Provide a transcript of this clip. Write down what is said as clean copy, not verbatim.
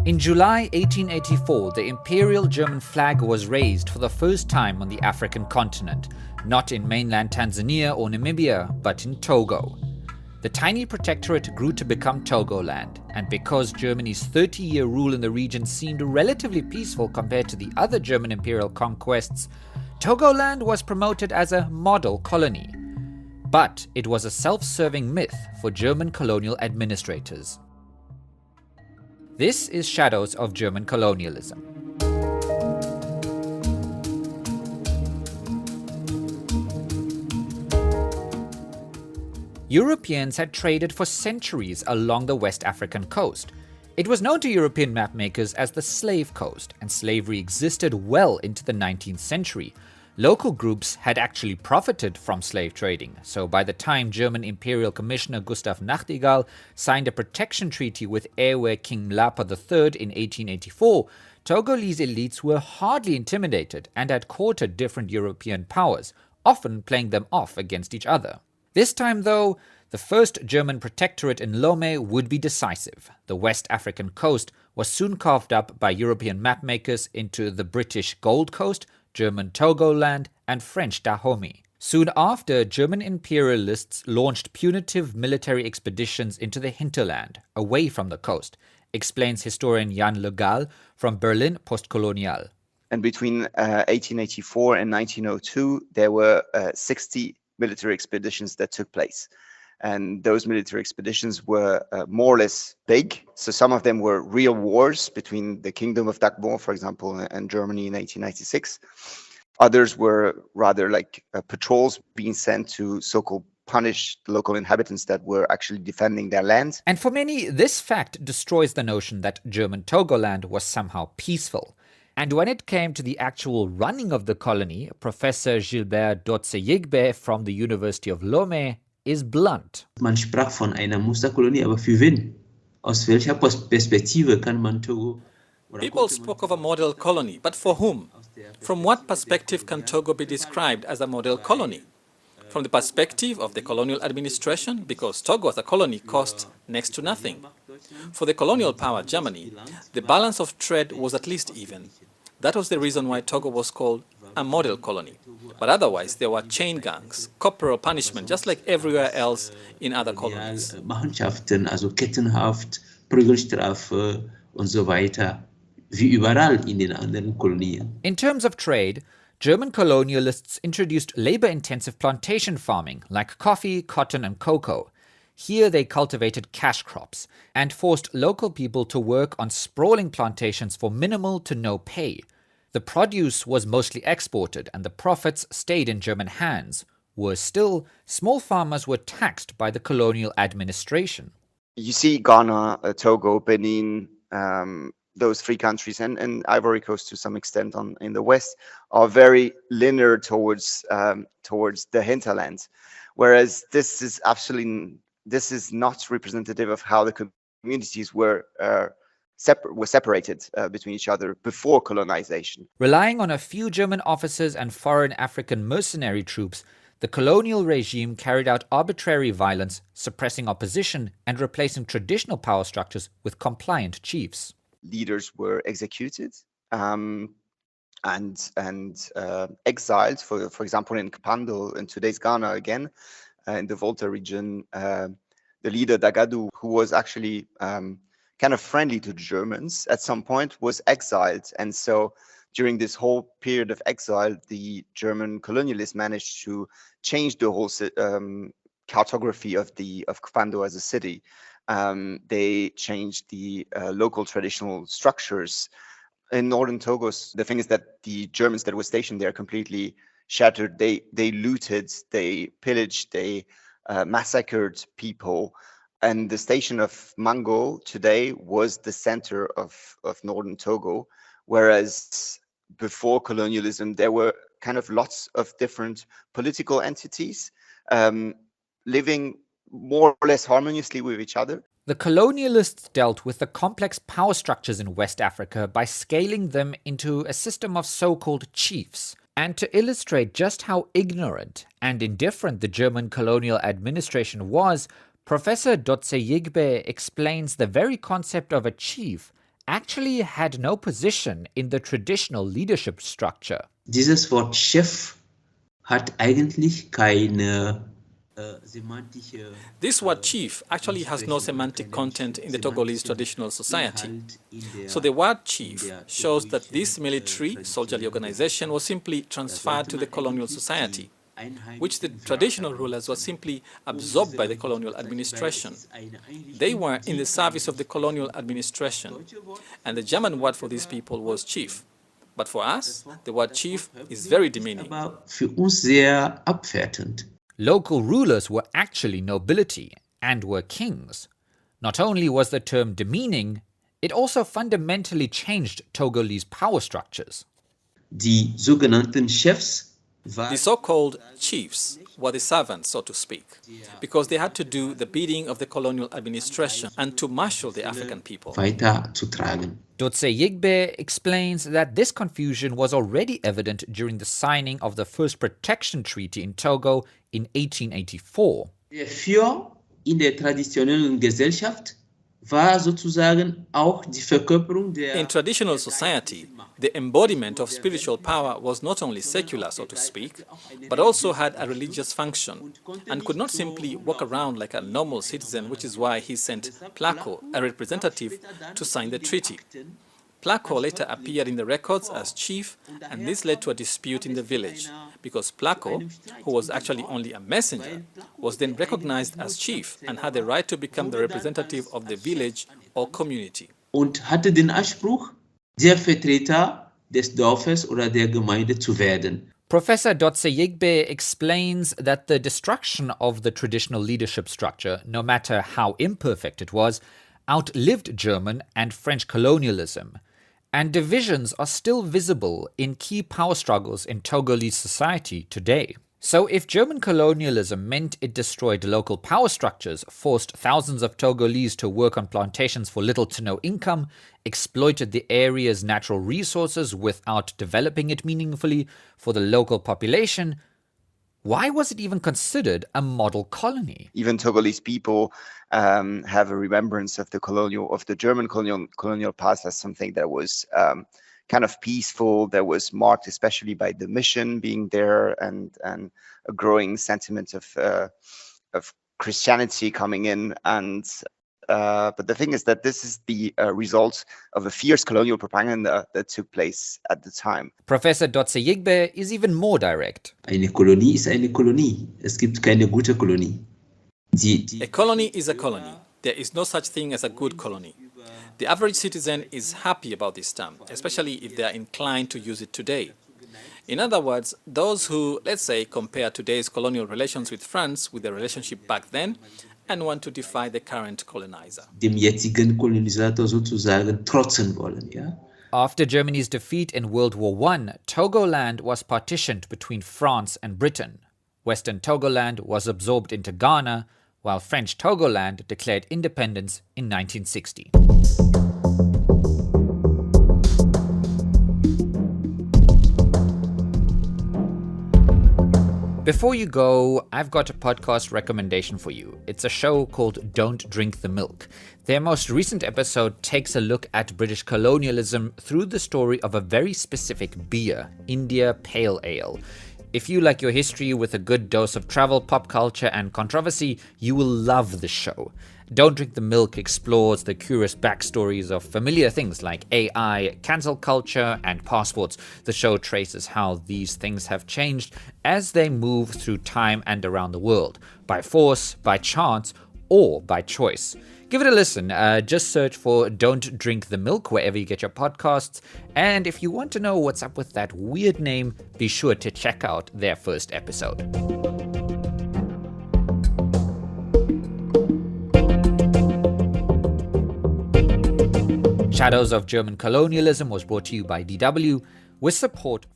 In July 1884, the imperial German flag was raised for the first time on the African continent, not in mainland Tanzania or Namibia, but in Togo. The tiny protectorate grew to become Togoland, and because Germany's 30-year rule in the region seemed relatively peaceful compared to the other German imperial conquests, Togoland was promoted as a model colony. But it was a self-serving myth for German colonial administrators. This is Shadows of German Colonialism. Europeans had traded for centuries along the West African coast. It was known to European mapmakers as the Slave Coast, and slavery existed well into the 19th century. Local groups had actually profited from slave trading, so by the time German Imperial Commissioner Gustav Nachtigall signed a protection treaty with Ewe King Mlapa III in 1884, Togolese elites were hardly intimidated and had courted different European powers, often playing them off against each other. This time, though, the first German protectorate in Lomé would be decisive. The West African coast was soon carved up by European mapmakers into the British Gold Coast, German Togoland, and French Dahomey. Soon after, German imperialists launched punitive military expeditions into the hinterland, away from the coast, explains historian Jan Le Gall from Berlin Postcolonial. And between 1884 and 1902, there were 60 military expeditions that took place. And those military expeditions were more or less big. So some of them were real wars between the Kingdom of Dagbon, for example, and Germany in 1896. Others were rather like patrols being sent to so-called punish the local inhabitants that were actually defending their land. And for many, this fact destroys the notion that German Togoland was somehow peaceful. And when it came to the actual running of the colony, Professor Gilbert Dotze-Yigbe from the University of Lomé is blunt. Man sprach von einer Musterkolonie, aber für wen? Aus welcher Perspektive kann man Togo? People spoke of a model colony, but for whom? From what perspective can Togo be described as a model colony? From the perspective of the colonial administration, because Togo as a colony cost next to nothing. For the colonial power Germany, the balance of trade was at least even. That was the reason why Togo was called a model colony. But otherwise, there were chain gangs, corporal punishment, just like everywhere else in other colonies. Machenschaften, also Kettenhaft, Prügelstrafe und so weiter, wie überall in den anderen Kolonien. In terms of trade, German colonialists introduced labor-intensive plantation farming, like coffee, cotton, and cocoa. Here they cultivated cash crops and forced local people to work on sprawling plantations for minimal to no pay. The produce was mostly exported and the profits stayed in German hands. Worse still, small farmers were taxed by the colonial administration. You see Ghana, Togo, Benin, those three countries, and Ivory Coast to some extent in the West, are very linear towards the hinterland. Whereas this is not representative of how the communities were separated between each other before colonization. Relying on a few German officers and foreign African mercenary troops, the colonial regime carried out arbitrary violence, suppressing opposition and replacing traditional power structures with compliant chiefs. Leaders were executed and exiled. For example, in Kapando, in today's Ghana again, in the Volta region, the leader Dagadu, who was actually kind of friendly to the Germans at some point, was exiled. And so during this whole period of exile, the German colonialists managed to change the whole cartography of Kapando as a city. They changed the local traditional structures. In northern Togo, the thing is that the Germans that were stationed there completely shattered. They looted, they pillaged, they massacred people. And the station of Mango today was the center of northern Togo, whereas before colonialism, there were kind of lots of different political entities living more or less harmoniously with each other. The colonialists dealt with the complex power structures in West Africa by scaling them into a system of so-called chiefs. And to illustrate just how ignorant and indifferent the German colonial administration was, Professor Dotze-Yigbe explains the very concept of a chief actually had no position in the traditional leadership structure. Dieses Wort Chef hat eigentlich keine semantische... This word chief actually has no semantic content in the Togolese traditional society. So the word chief shows that this military, soldierly organization was simply transferred to the colonial society, which the traditional rulers were simply absorbed by the colonial administration. They were in the service of the colonial administration, and the German word for these people was chief. But for us, the word chief is very demeaning. Aber für uns sehr abwertend. Local rulers were actually nobility and were kings. Not only was the term demeaning, it also fundamentally changed Togolese power structures. Die sogenannten Chefs The so-called chiefs were the servants, so to speak, because they had to do the bidding of the colonial administration and to marshal the African people. weiterzutragen. Dotse Yigbe explains that this confusion was already evident during the signing of the first protection treaty in Togo in 1884. Der Führer in der traditionellen Gesellschaft war sozusagen auch die Verkörperung der... In traditional society, the embodiment of spiritual power was not only secular, so to speak, but also had a religious function and could not simply walk around like a normal citizen, which is why he sent Placo, a representative, to sign the treaty. Placo later appeared in the records as chief, and this led to a dispute in the village, because Placo, who was actually only a messenger, was then recognized as chief and had the right to become the representative of the village or community. Und hatte den Anspruch, der Vertreter des Dorfes oder der Gemeinde zu werden. Professor Dotse Yigbe explains that the destruction of the traditional leadership structure, no matter how imperfect it was, outlived German and French colonialism, and divisions are still visible in key power struggles in Togolese society today. So if German colonialism meant it destroyed local power structures, forced thousands of Togolese to work on plantations for little to no income, exploited the area's natural resources without developing it meaningfully for the local population, why was it even considered a model colony? Even Togolese people have a remembrance of the German colonial past as something that was kind of peaceful, that was marked especially by the mission being there and a growing sentiment of Christianity coming in. But the thing is that this is the result of a fierce colonial propaganda that took place at the time. Professor Dotse Yigbe is even more direct. Eine Kolonie ist eine Kolonie. Es gibt keine gute Kolonie. A colony is a colony. There is no such thing as a good colony. The average citizen is happy about this term, especially if they are inclined to use it today. In other words, those who, let's say, compare today's colonial relations with France with the relationship back then and want to defy the current colonizer. Dem jetzigen Kolonisator sozusagen trotzen wollen, ja? After Germany's defeat in World War I, Togoland was partitioned between France and Britain. Western Togoland was absorbed into Ghana, while French Togoland declared independence in 1960. Before you go, I've got a podcast recommendation for you. It's a show called Don't Drink the Milk. Their most recent episode takes a look at British colonialism through the story of a very specific beer, India Pale Ale. If you like your history with a good dose of travel, pop culture, and controversy, you will love the show. Don't Drink the Milk explores the curious backstories of familiar things like AI, cancel culture, and passports. The show traces how these things have changed as they move through time and around the world, by force, by chance, or by choice. Give it a listen. Just search for Don't Drink the Milk wherever you get your podcasts. And if you want to know what's up with that weird name, be sure to check out their first episode. Shadows of German Colonialism was brought to you by DW with support